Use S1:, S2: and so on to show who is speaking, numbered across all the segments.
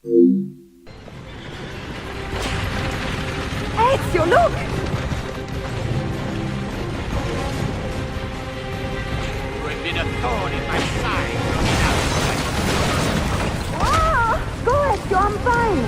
S1: Ezio, look!
S2: You have been a thorn in my side.
S1: Ah! Go, Ezio, I'm fine!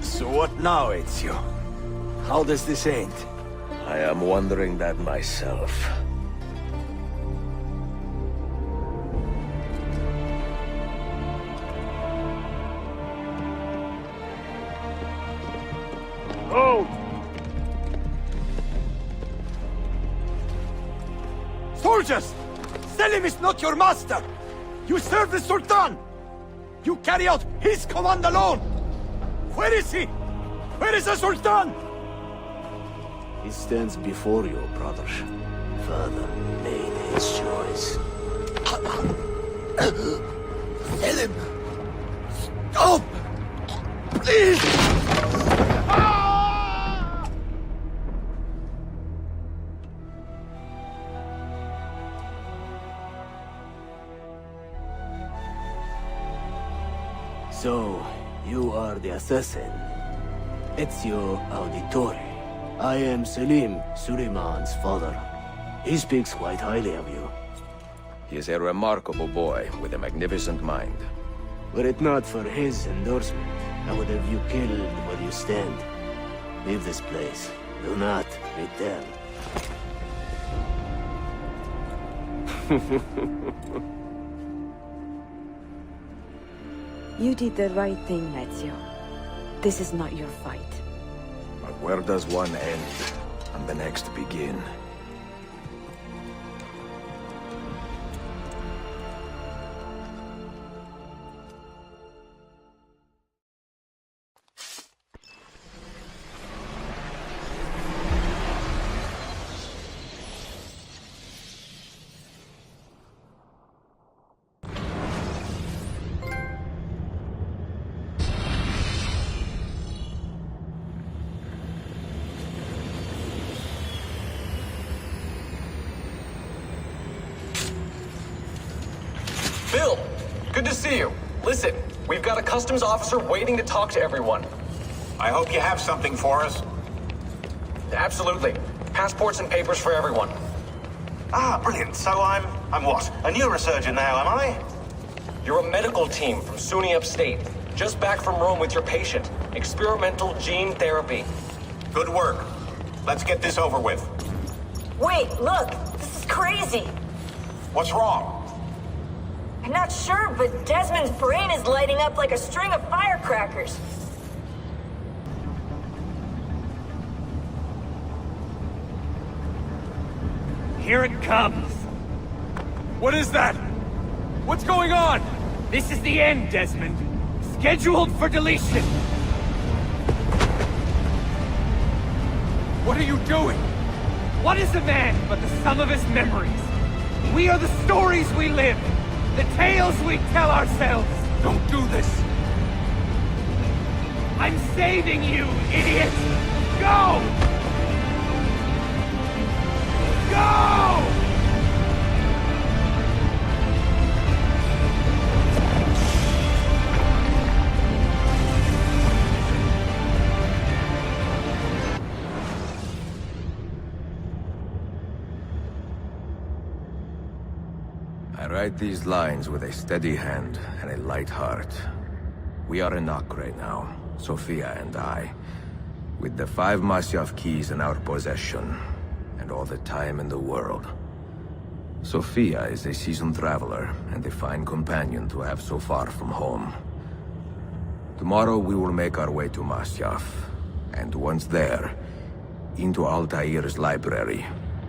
S3: So what now, Ezio? How does this end?
S4: I am wondering that myself.
S3: Oh! Soldiers! Selim is not your master! You serve the Sultan! You carry out his command alone! Where is he? Where is the Sultan?
S4: He stands before you, brother. Father made his choice.
S3: Selim! Stop! Please!
S4: So, you are the assassin. Ezio Auditore. I am Selim, Suleiman's father. He speaks quite highly of you.
S5: He is a remarkable boy with a magnificent mind.
S4: Were it not for his endorsement, I would have you killed where you stand. Leave this place. Do not return.
S1: You did the right thing, Ezio. This is not your fight.
S5: But where does one end and the next begin?
S6: Bill, good to see you. Listen, we've got a customs officer waiting to talk to everyone.
S2: I hope you have something for us.
S6: Absolutely. Passports and papers for everyone.
S2: Ah, brilliant. So I'm what? A neurosurgeon now, am I?
S6: You're a medical team from SUNY Upstate. Just back from Rome with your patient. Experimental gene therapy.
S2: Good work. Let's get this over with.
S7: Wait, look! This is crazy!
S2: What's wrong?
S7: I'm not sure, but Desmond's brain is lighting up like a string of firecrackers.
S8: Here it comes!
S3: What is that? What's going on?
S8: This is the end, Desmond. Scheduled for deletion.
S3: What are you doing?
S8: What is a man but the sum of his memories? We are the stories we live. The tales we tell ourselves.
S3: Don't do this!
S8: I'm saving you, idiot! Go! Go!
S5: I write these lines with a steady hand and a light heart. We are in Nock right now, Sophia and I, with the 5 Masyaf keys in our possession, and all the time in the world. Sophia is a seasoned traveler, and a fine companion to have so far from home. Tomorrow we will make our way to Masyaf, and once there, into Altair's library,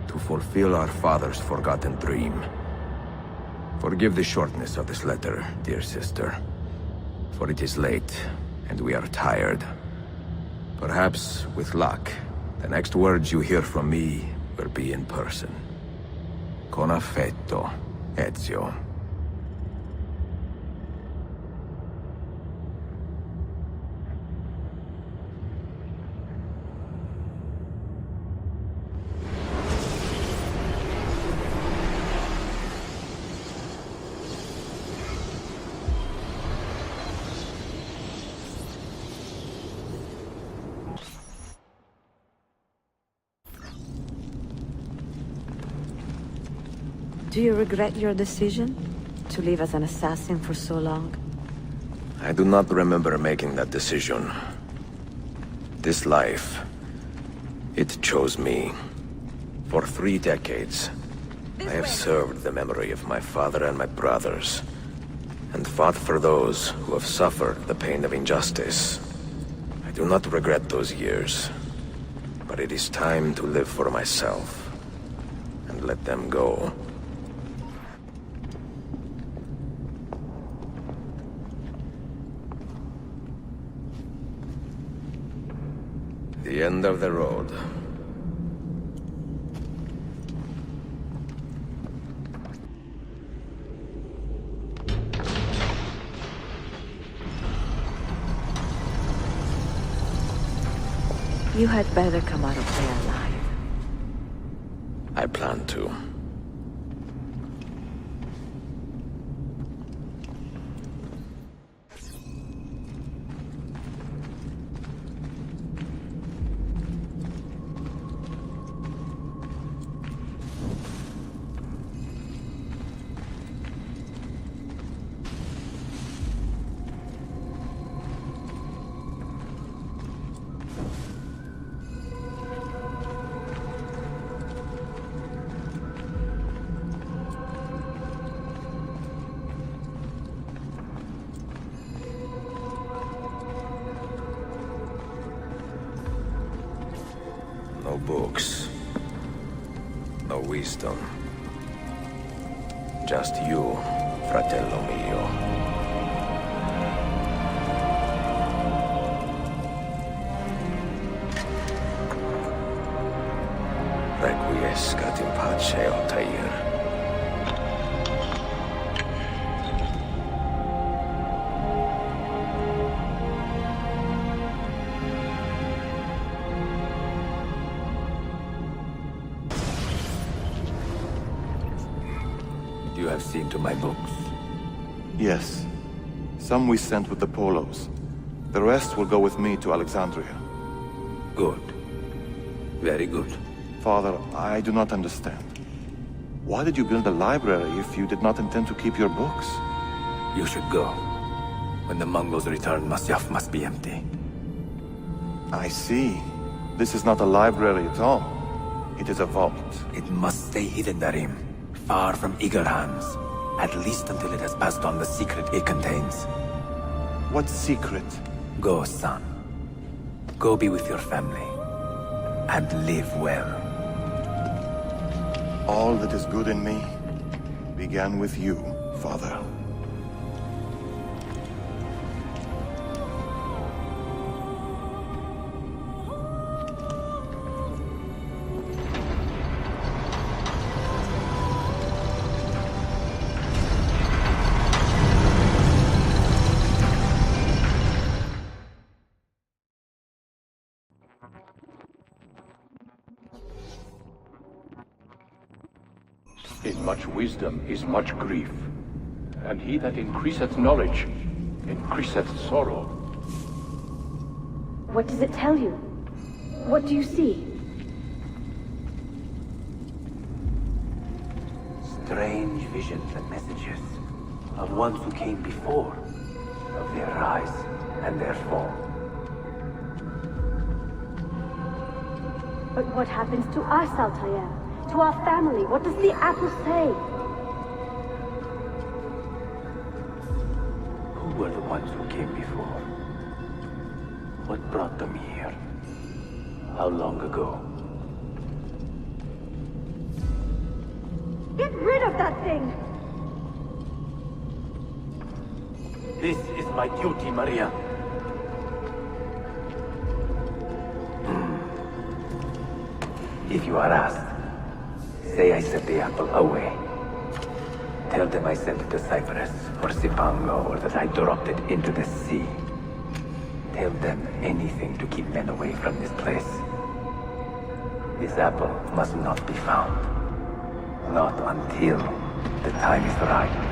S5: to fulfill our father's forgotten dream. Forgive the shortness of this letter, dear sister, for it is late, and we are tired. Perhaps, with luck, the next words you hear from me will be in person. Con affetto, Ezio.
S1: Do you regret your decision to live as an assassin for so long?
S5: I do not remember making that decision. This life, it chose me. For 3 decades, I have served the memory of my father and my brothers, and fought for those who have suffered the pain of injustice. I do not regret those years, but it is time to live for myself, and let them go. The end of the road.
S1: You had better come out of there alive.
S5: I plan to. No books. No wisdom. Just you, fratello mio. Requiescat in pace, Altair. You have seen to my books.
S9: Yes. Some we sent with the Polos. The rest will go with me to Alexandria.
S5: Good. Very good.
S9: Father, I do not understand. Why did you build a library if you did not intend to keep your books?
S10: You should go. When the Mongols return, Masyaf must be empty.
S9: I see. This is not a library at all. It is a vault.
S10: It must stay hidden, Darim. Far from eager hands. At least until it has passed on the secret it contains.
S9: What secret?
S10: Go, son. Go be with your family. And live well.
S9: All that is good in me began with you, Father.
S11: In much wisdom is much grief, and he that increaseth knowledge increaseth sorrow.
S12: What does it tell you? What do you see?
S10: strange visions and messages of ones who came before, of their rise and their fall.
S12: But what happens to us, Altair? To our family? What does the apple say?
S10: Who were the ones who came before? What brought them here? How long ago?
S12: Get rid of that thing!
S10: This is my duty, Maria. If you are asked, say I sent the apple away. Tell them I sent it to Cyprus or Cipango, or that I dropped it into the sea. Tell them anything to keep men away from this place. This apple must not be found. Not until the time is right.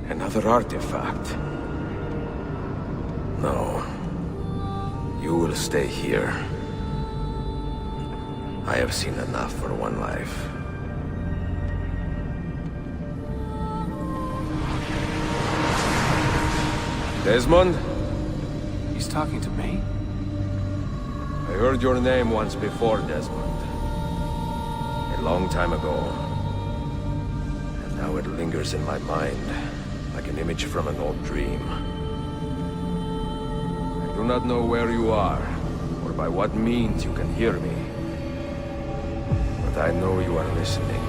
S5: Another artifact. No. You will stay here. I have seen enough for one life. Desmond?
S10: He's talking to me?
S5: I heard your name once before, Desmond. A long time ago. And now it lingers in my mind, like an image from an old dream. I do not know where you are, or by what means you can hear me. But I know you are listening.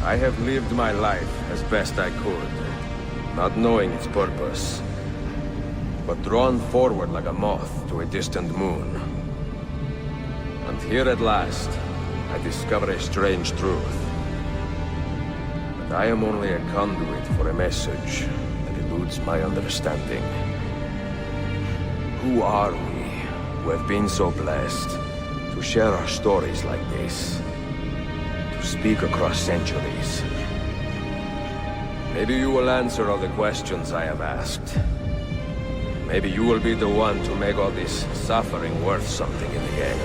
S5: I have lived my life as best I could, not knowing its purpose, but drawn forward like a moth to a distant moon. And here at last, I discover a strange truth. That I am only a conduit for a message that eludes my understanding. Who are we, who have been so blessed to share our stories like this? Speak across centuries. Maybe you will answer all the questions I have asked. Maybe you will be the one to make all this suffering worth something in the end.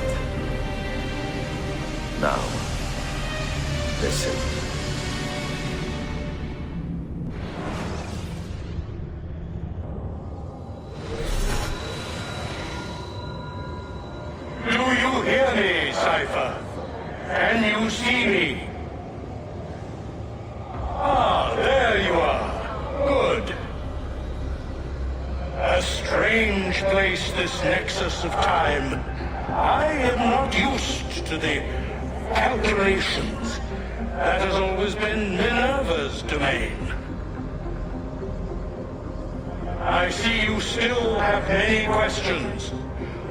S5: Now, listen.
S13: Do you hear me, Cypher? Can you see me? Ah, there you are. Good. A strange place, this nexus of time. I am not used to the calculations. That has always been Minerva's domain. I see you still have many questions.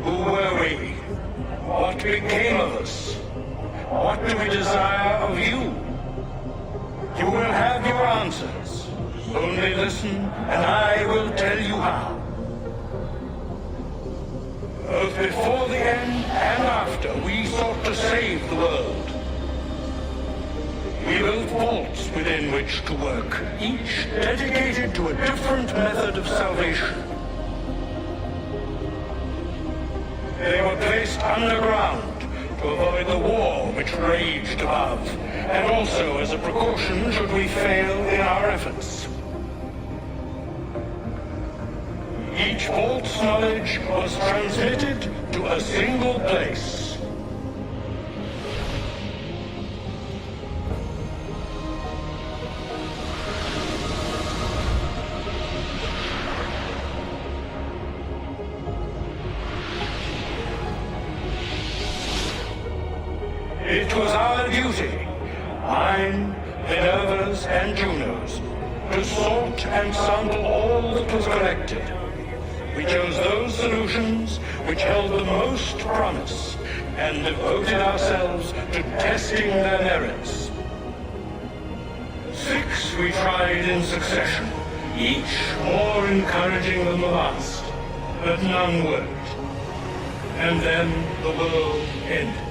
S13: Who were we? What became of us? what do we desire of you? You will have your answers. Only listen, and I will tell you how. Both before the end and after, we sought to save the world. We built vaults within which to work, each dedicated to a different method of salvation. They were placed underground to avoid the war which raged above, and also as a precaution should we fail in our efforts. Each vault's knowledge was transmitted to a single place. It was our duty, mine, Minerva's, and Juno's, to sort and sample all that was collected. We chose those solutions which held the most promise, and devoted ourselves to testing their merits. 6 we tried in succession, each more encouraging than the last, but none worked. And then the world ended.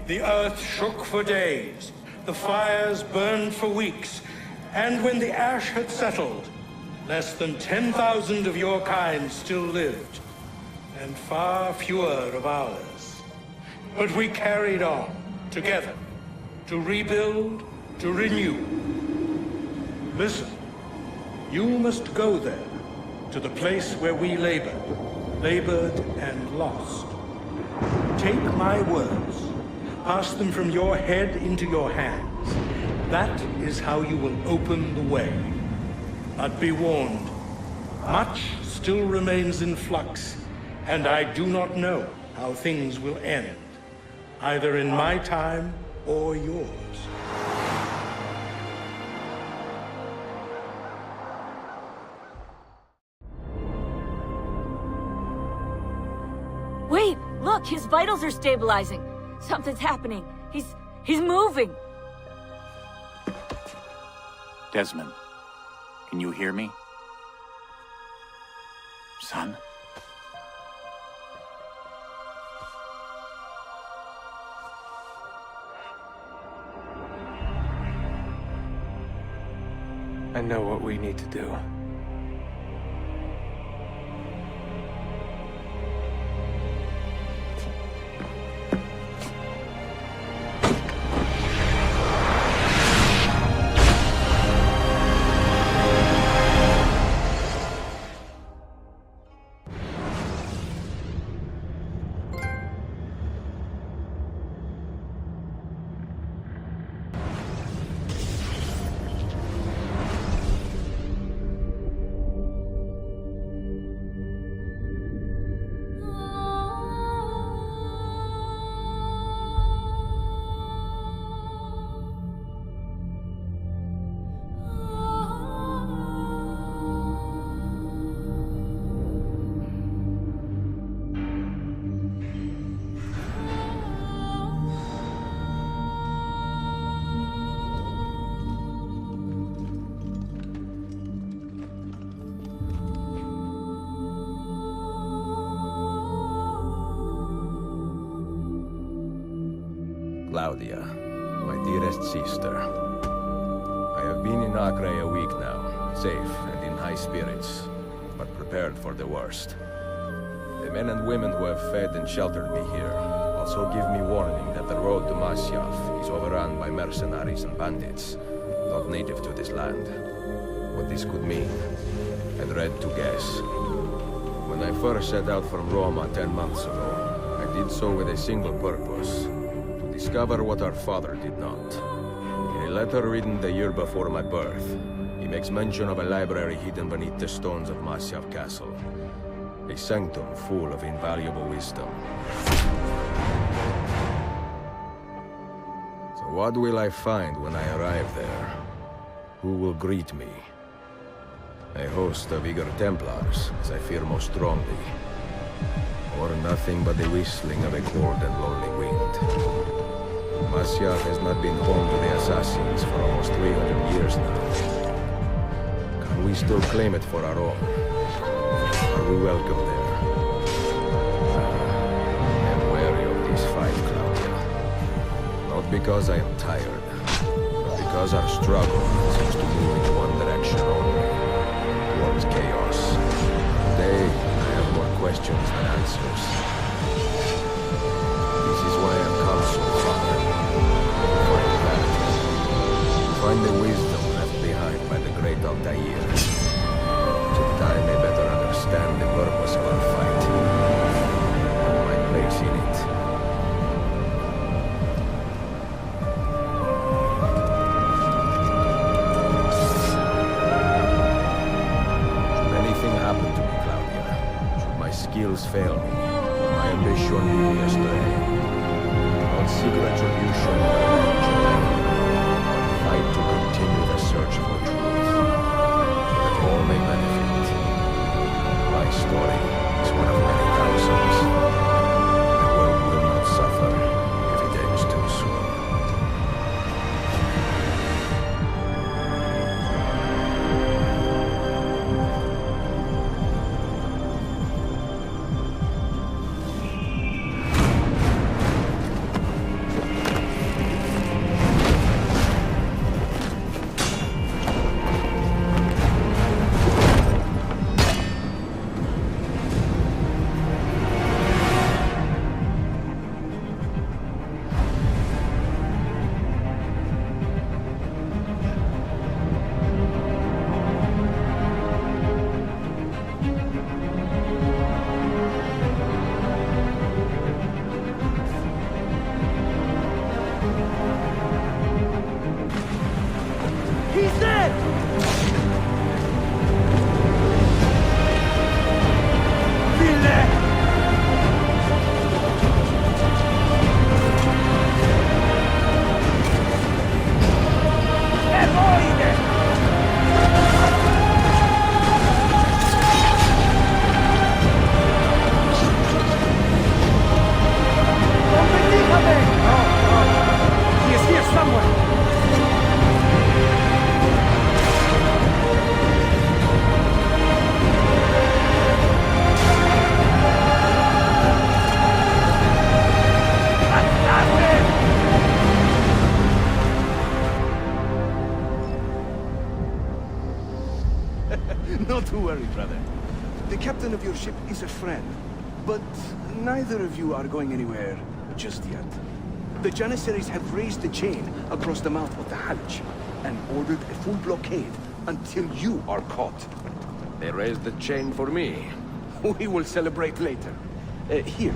S13: The earth shook for days, the fires burned for weeks, and when the ash had settled, less than 10,000 of your kind still lived, and far fewer of ours. But we carried on, together, to rebuild, to renew. Listen, you must go there, to the place where we labored and lost. Take my words. Pass them from your head into your hands. That is how you will open the way. But be warned, much still remains in flux, and I do not know how things will end, either in my time or yours.
S7: Wait, look, his vitals are stabilizing. Something's happening. He's moving.
S14: Desmond, can you hear me? Son?
S15: I know what we need to do.
S5: Claudia, my dearest sister. I have been in Acre a week now, safe and in high spirits, but prepared for the worst. The men and women who have fed and sheltered me here also give me warning that the road to Masyaf is overrun by mercenaries and bandits, not native to this land. What this could mean, I dread to guess. When I first set out from Roma 10 months ago, I did so with a single purpose: to discover what our father did not. In a letter written the year before my birth, he makes mention of a library hidden beneath the stones of Masyaf Castle. A sanctum full of invaluable wisdom. So what will I find when I arrive there? Who will greet me? A host of eager Templars, as I fear most strongly. Or nothing but the whistling of a cold and lonely wind. Masyaf has not been home to the assassins for almost 300 years now. Can we still claim it for our own? Are we welcome there? I am weary of this fight, Claudia. Not because I am tired, but because our struggle seems to move in one direction only. Towards chaos. Today, I have more questions than answers. This is why I've come so far. To find clarity. To find the wisdom left behind by the great Altair. So that I may better understand the purpose of our fight. And my place in it. Skills fail me, my ambition lead me astray. Not seek retribution, but fight to continue the search for truth, so that all may benefit. My story is one of many thousands. The world will not suffer if it ends too soon.
S16: Not to worry, brother. The captain of your ship is a friend, but neither of you are going anywhere just yet. The Janissaries have raised the chain across the mouth of the Hajj and ordered a full blockade until you are caught.
S5: They raised the chain for me.
S16: We will celebrate later. Here,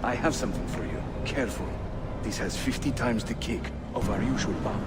S16: I have something for you. Careful. This has 50 times the kick of our usual bomb.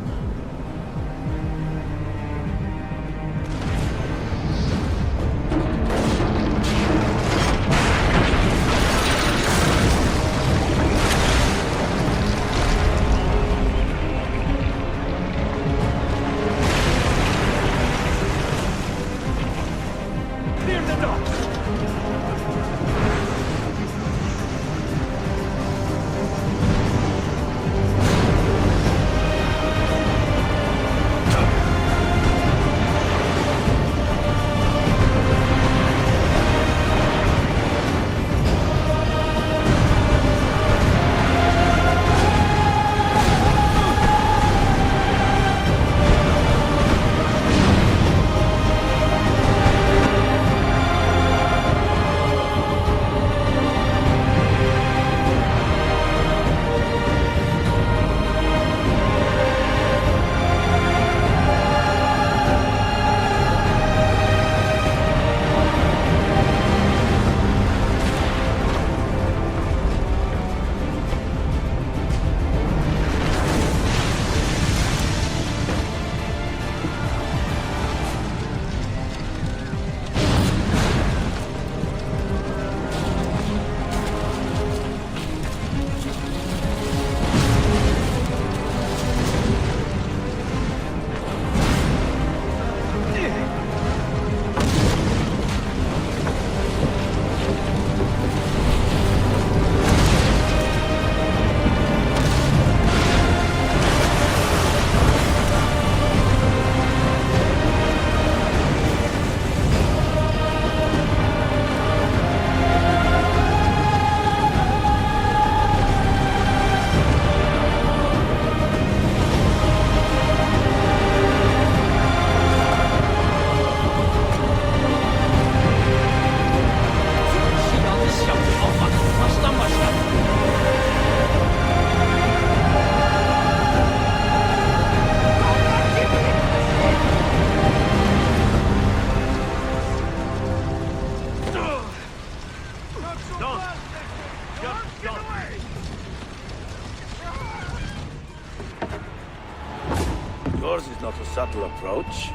S16: proper approach.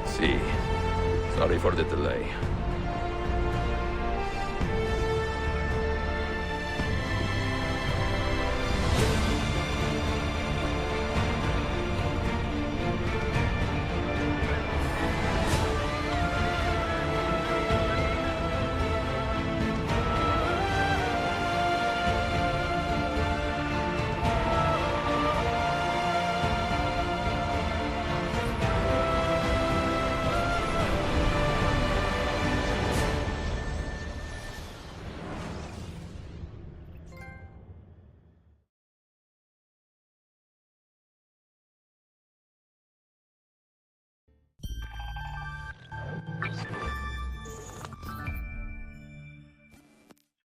S5: See. Sorry for the delay.